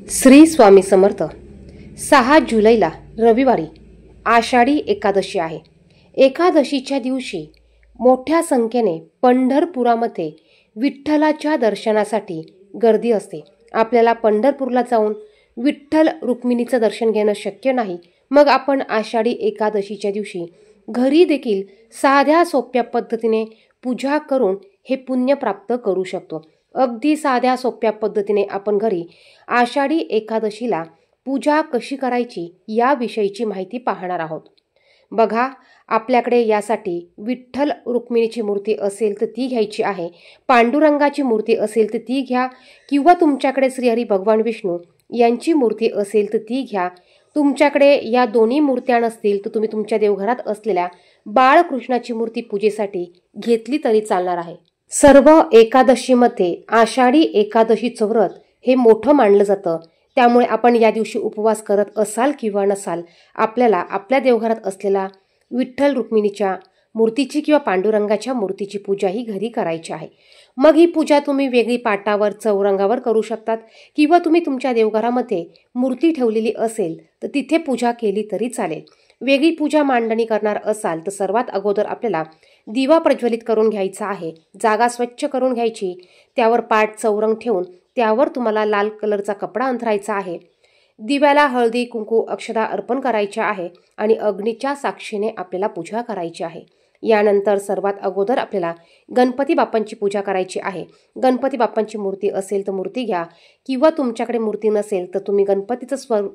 श्री स्वामी समर्थ। 6 जुलैला रविवारी आषाढी एकादशी आहे। एकादशीच्या दिवशी मोठ्या संख्येने पंढरपुरामध्ये विठ्ठलाच्या दर्शनासाठी गर्दी असते। आपल्याला पंढरपूरला जाऊन विठ्ठल रुक्मिणीचं दर्शन घेणं शक्य नाही, मग आपण आषाढी एकादशीच्या दिवशी घरी देखील साध्या सोप्या पद्धतीने पूजा करून हे पुण्य प्राप्त करू शकतो। अगदी साध्या सोप्या पद्धतीने आपण घरी आषाढी एकादशीला पूजा कशी करायची याविषयीची माहिती पाहणार आहोत। बघा, आपल्याकडे यासाठी विठ्ठल रुक्मिणीची मूर्ती असेल तर ती घ्यायची आहे, पांडुरंगाची मूर्ती असेल तर ती घ्या, किंवा तुमच्याकडे श्रीहरी भगवान विष्णू यांची मूर्ती असेल तर ती घ्या। तुमच्याकडे या दोन्ही मूर्त्या नसतील तर तुम्ही तुमच्या देवघरात असलेल्या बाळकृष्णाची मूर्ती पूजेसाठी घेतली तरी चालणार आहे। सर्व एकादशीमध्ये आषाढी एकादशीचं व्रत हे मोठं मानलं जातं, त्यामुळे आपण या दिवशी उपवास करत असाल किंवा नसाल, आपल्याला आपल्या देवघरात असलेला विठ्ठल रुक्मिणीच्या मूर्तीची किंवा पांडुरंगाच्या मूर्तीची पूजा ही घरी करायची आहे। मग ही पूजा तुम्ही वेगळी पाटावर चौरंगावर करू शकतात, किंवा तुम्ही तुमच्या देवघरामध्ये मूर्ती ठेवलेली असेल तर तिथे पूजा केली तरी चालेल। वेगळी पूजा मांडणी करणार असाल तर सर्वात अगोदर आपल्याला दिवा प्रज्वलित करून घ्यायचा आहे। जागा स्वच्छ करून घ्यायची, त्यावर पाट चौरंग ठेवून त्यावर तुम्हाला लाल कलरचा कपडा अंथरायचा आहे। दिव्याला हळदी कुंकू अक्षता अर्पण करायच्या आहे आणि अग्नीच्या साक्षीने आपल्याला पूजा करायची आहे। यानंतर सर्वात अगोदर आपल्याला गणपती बाप्पांची पूजा करायची आहे। गणपती बाप्पांची मूर्ती असेल तर मूर्ती घ्या, किंवा तुमच्याकडे मूर्ती नसेल तर तुम्ही गणपतीचं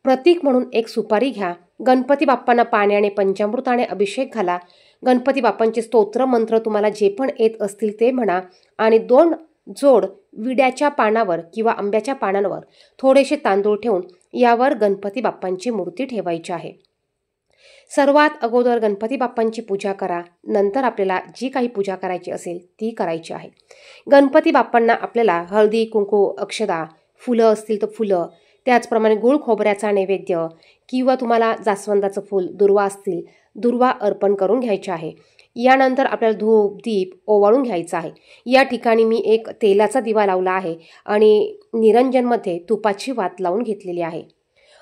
प्रतीक म्हणून एक सुपारी घ्या। गणपती बाप्पांना पाण्याने पंचामृताने अभिषेक घाला। गणपती बाप्पांचे स्तोत्र मंत्र तुम्हाला जे पण येत असतील ते म्हणा, आणि 2 जोड विड्याच्या पानावर किंवा आंब्याच्या पानांवर थोडेसे तांदूळ ठेवून यावर गणपती बाप्पांची मूर्ती ठेवायची आहे। सर्वात अगोदर गणपती बाप्पांची पूजा करा, नंतर आपल्याला जी काही पूजा करायची असेल ती करायची आहे। गणपती बाप्पांना आपल्याला हळदी कुंकू अक्षता, फुलं असतील तर फुलं, त्याचप्रमाणे गुळ खोबऱ्याचा नैवेद्य, किंवा तुम्हाला जास्वंदाचं फूल, दुर्वा असतील दुर्वा अर्पण करून घ्यायचे आहे। यानंतर आपल्याला धूप दीप ओवाळून घ्यायचा आहे। या ठिकाणी मी एक तेलाचा दिवा लावला आहे आणि निरंजनमध्ये तुपाची वात लावून घेतलेली आहे।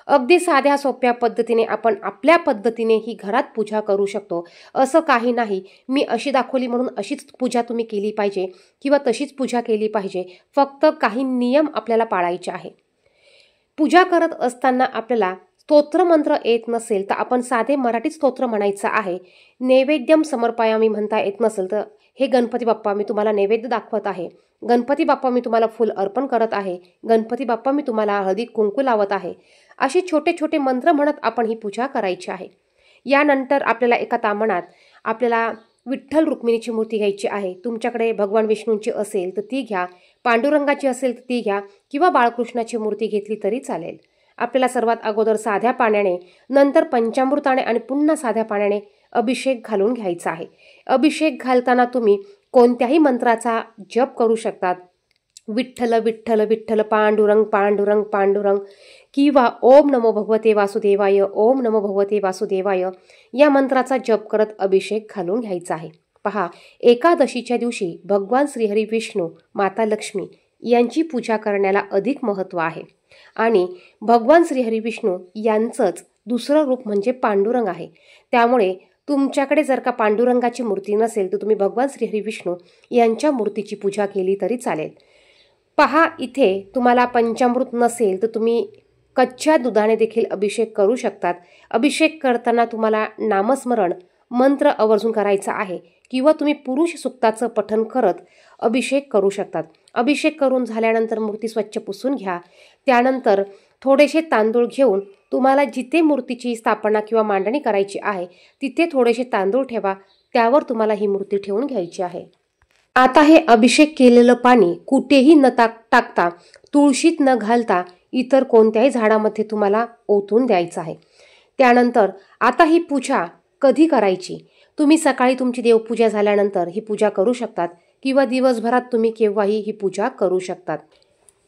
अगदी साध्या सोप्या पद्धतीने आपण आपल्या पद्धतीने ही घरात पूजा करू शकतो, असं काही नाही मी अशी दाखवली म्हणून अशीच पूजा तुम्ही केली पाहिजे किंवा तशीच पूजा केली पाहिजे। फक्त काही नियम आपल्याला पाळायचे आहे। पूजा करत असताना आपल्याला स्तोत्र मंत्र येत नसेल तर आपण साधे मराठी स्तोत्र म्हणायचं आहे। नैवेद्यम समर्पयामी म्हणता येत नसेल तर हे गणपती बाप्पा मी तुम्हाला नैवेद्य दाखवत आहे, गणपती बाप्पा मी तुम्हाला फूल अर्पण करत आहे, गणपती बाप्पा मी तुम्हाला हळदी कुंकू लावत आहे, असे छोटे छोटे मंत्र म्हणत आपण ही पूजा करायची आहे। यानंतर आपल्याला एका ताम्हणात आपल्याला विठ्ठल रुक्मिणीची मूर्ती घ्यायची आहे। तुमच्याकडे भगवान विष्णूंची असेल तर ती घ्या, पांडुरंगाची असेल तर ती घ्या, किंवा बाळकृष्णाची मूर्ती घेतली तरी चालेल। आपल्याला सर्वात अगोदर साध्या पाण्याने, नंतर पंचामृताने आणि पुन्हा साध्या पाण्याने अभिषेक घालून घ्यायचा आहे। अभिषेक घालताना तुम्ही कोणत्याही मंत्राचा जप करू शकतात। विठ्ठल विठ्ठल विठ्ठल पांडुरंग पांडुरंग पांडुरंग, किंवा ओम नमो भगवते वासुदेवाय, ओम नमो भगवते वासुदेवाय या मंत्राचा जप करत अभिषेक घालून घ्यायचा आहे। पहा, एकादशीच्या दिवशी भगवान श्रीहरी विष्णू, माता लक्ष्मी यांची पूजा करण्याला अधिक महत्त्व आहे, आणि भगवान श्रीहरी विष्णू यांचंच दुसरं रूप म्हणजे पांडुरंग आहे। त्यामुळे तुमच्याकडे जर का पांडुरंगाची मूर्ती नसेल तर तुम्ही भगवान श्रीहरी विष्णू यांच्या मूर्तीची पूजा केली तरी चालेल। पहा, इथे तुम्हाला पंचामृत नसेल तर तुम्ही कच्च्या दुधाने देखील अभिषेक करू शकतात। अभिषेक करताना तुम्हाला नामस्मरण मंत्र आवर्जून करायचा आहे, किंवा तुम्ही पुरुष सुक्ताचं पठण करत अभिषेक करू शकतात। अभिषेक करून झाल्यानंतर मूर्ती स्वच्छ पुसून घ्या। त्यानंतर थोडेसे तांदूळ घेऊन तुम्हाला जिथे मूर्तीची स्थापना किंवा मांडणी करायची आहे तिथे थोडेसे तांदूळ ठेवा, त्यावर तुम्हाला ही मूर्ती ठेवून घ्यायची आहे। आता हे अभिषेक केलेलं पाणी कुठेही न टाकता, तुळशीत न घालता इतर कोणत्याही झाडामध्ये तुम्हाला ओतून द्यायचं आहे। त्यानंतर आता ही पूजा कधी करायची? तुम्ही सकाळी तुमची देवपूजा झाल्यानंतर ही पूजा करू शकतात, किंवा दिवसभरात तुम्ही केव्हाही ही पूजा करू शकतात।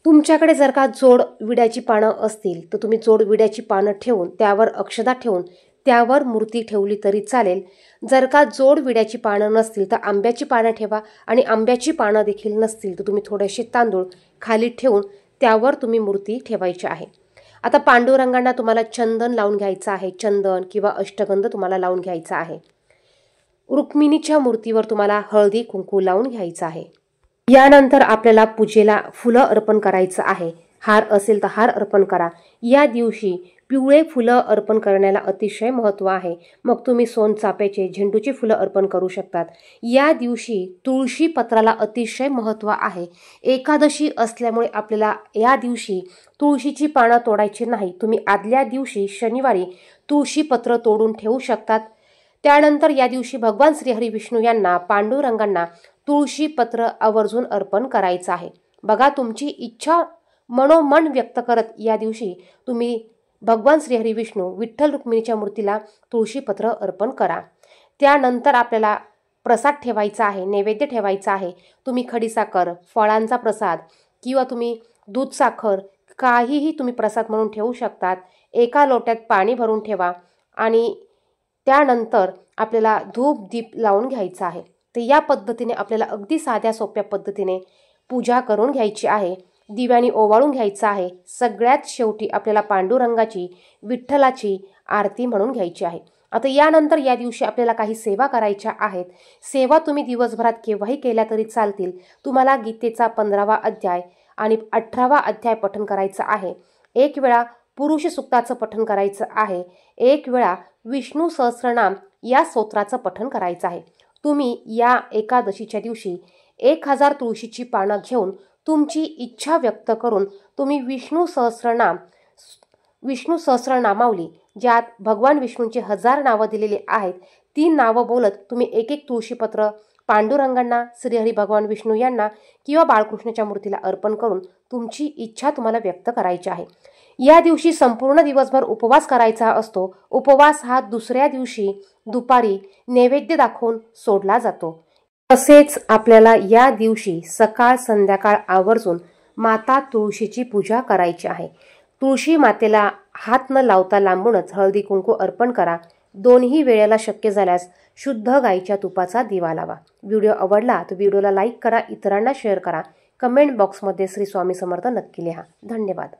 तुमच्याकडे जर का जोड विड्याची पानं असतील तर तुम्ही जोड विड्याची पानं ठेवून त्यावर अक्षता ठेवून त्यावर मूर्ती ठेवली तरी चालेल। जर का जोड विड्याची पानं नसतील तर आंब्याची पानं ठेवा, आणि आंब्याची पानं देखील नसतील तर तुम्ही थोडेसे तांदूळ खाली ठेवून त्यावर तुम्ही मूर्ती ठेवायची आहे। आता पांडुरंगांना तुम्हाला चंदन लावून घ्यायचं आहे, चंदन किंवा अष्टगंध तुम्हाला लावून घ्यायचा आहे। रुक्मिणीच्या मूर्तीवर तुम्हाला हळदी कुंकू लावून घ्यायचं आहे। यानंतर आपल्याला पूजेला फुलं अर्पण करायचं आहे। हार असेल तर हार अर्पण करा। या दिवशी पिवळे फुलं अर्पण करण्याला अतिशय महत्त्व आहे। मग तुम्ही सोनचाफ्याचे, झेंडूची फुलं अर्पण करू शकतात। या दिवशी तुळशी पत्राला अतिशय महत्त्व आहे। एकादशी असल्यामुळे आपल्याला या दिवशी तुळशीची पानं तोडायची नाही। तुम्ही आदल्या दिवशी शनिवारी तुळशी पत्र तोडून ठेवू शकतात। त्यानंतर या दिवशी भगवान श्रीहरी विष्णू यांना, पांडुरंगांना तुळशी पत्र आवर्जून अर्पण करायचं आहे। बघा, तुमची इच्छा मनोमन व्यक्त करत या दिवशी तुम्ही भगवान श्रीहरी विष्णू, विठ्ठल रुक्मिणीच्या मूर्तीला तुळशी पत्र अर्पण करा। त्यानंतर आपल्याला प्रसाद ठेवायचा आहे, नैवेद्य ठेवायचा आहे। तुम्ही खडीसाखर, फळांचा प्रसाद किंवा तुम्ही दूध साखर काहीही तुम्ही प्रसाद म्हणून ठेवू शकतात। एका लोट्यात पाणी भरून ठेवा आणि त्यानंतर आपल्याला धूप दीप लावून घ्यायचा आहे। तर या पद्धतीने आपल्याला अगदी साध्या सोप्या पद्धतीने पूजा करून घ्यायची आहे। दिव्याने ओवाळून घ्यायचं आहे। सगळ्यात शेवटी आपल्याला पांडुरंगाची, विठ्ठलाची आरती म्हणून घ्यायची आहे। आता यानंतर या दिवशी आपल्याला काही सेवा करायच्या आहेत। सेवा तुम्ही दिवसभरात केव्हाही केल्या तरी चालतील। तुम्हाला गीतेचा 15वा अध्याय आणि 18वा अध्याय पठण करायचा आहे। एक वेळा पुरुष सूक्ताचं पठण करायचं आहे। एक वेळा विष्णू सहस्रनाम या स्तोत्राचं पठण करायचं आहे। तुम्ही या एकादशीच्या दिवशी 1000 तुळशीची पानं घेऊन तुमची इच्छा व्यक्त करून तुम्ही विष्णू सहस्रनामावली, ज्यात भगवान विष्णूंची 1000 नावं दिलेली आहेत, ती नावं बोलत तुम्ही एक एक तुळशीपत्र पांडुरंगांना, श्रीहरी भगवान विष्णू यांना किंवा बाळकृष्णाच्या मूर्तीला अर्पण करून तुमची इच्छा तुम्हाला व्यक्त करायची आहे। या दिवशी संपूर्ण दिवसभर उपवास करायचा असतो। उपवास हा दुसऱ्या दिवशी दुपारी नैवेद्य दाखवून सोडला जातो। तसेच आपल्याला या दिवशी सकाळ संध्याकाळ आवर्जून माता तुळशीची पूजा करायची आहे। तुळशी मातेला हात न लावता लांबूनच हळदी कुंकू अर्पण करा। दोन्ही वेळेला शक्य झाल्यास शुद्ध गाईच्या तुपाचा दिवा लावा। व्हिडिओ आवडला तर व्हिडिओला लाईक करा, इतरांना शेअर करा। कमेंट बॉक्समध्ये श्री स्वामी समर्थ नक्की लिहा। धन्यवाद।